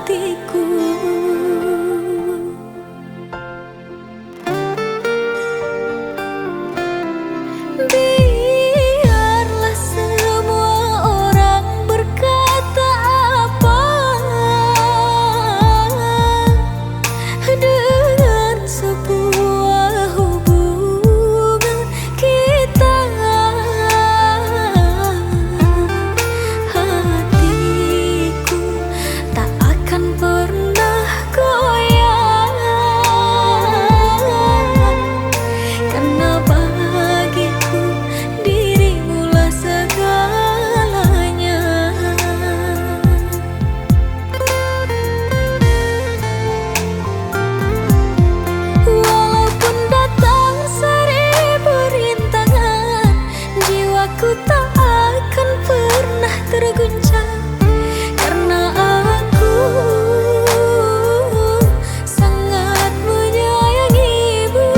hatiku. Biarlah semua orang berkata apa dengan sebuah hubungan kita. Hatiku tak akan pernah goyah, karena bagiku dirimulah segalanya. Walaupun datang seribu rintangan, jiwaku tak akan pernah terguncang, karena aku sangat menyayangimu.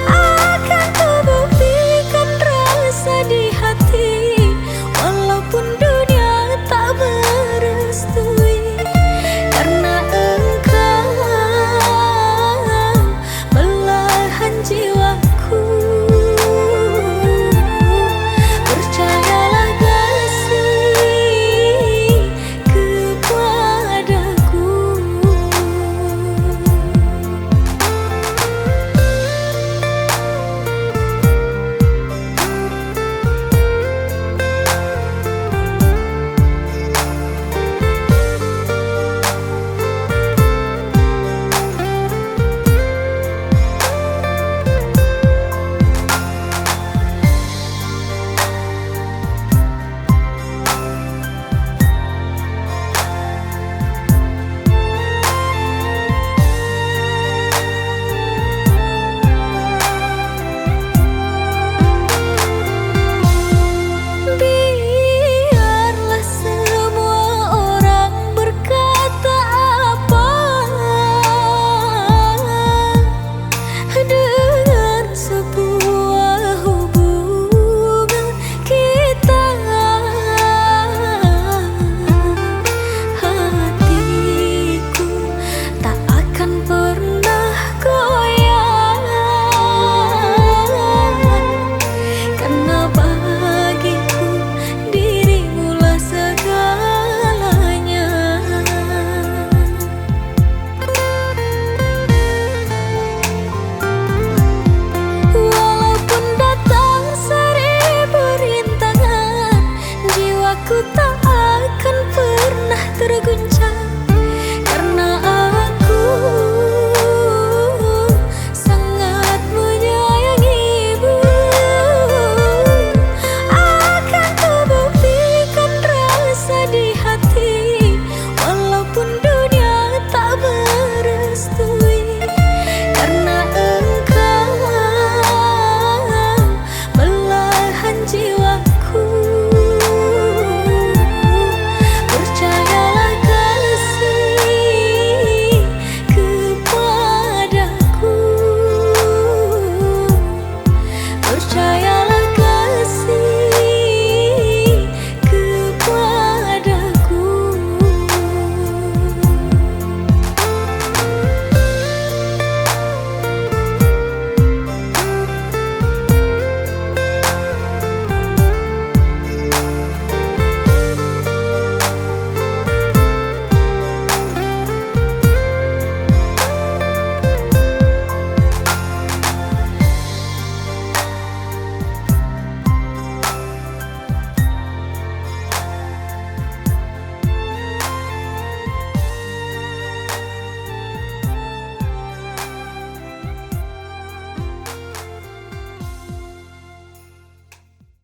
Akan kubuktikan rasa di hati, walaupun dunia tak merestui, karena engkau belahan jiwaku. Percayalah kasih kepadaku. Biarlah semua orang berkata apa dengan sebuah hubungan kita. Hatiku tak akan pernah goyah, karena bagiku dirimulah segalanya. Walaupun datang seribu rintangan, jiwaku tak akan pernah terguncang,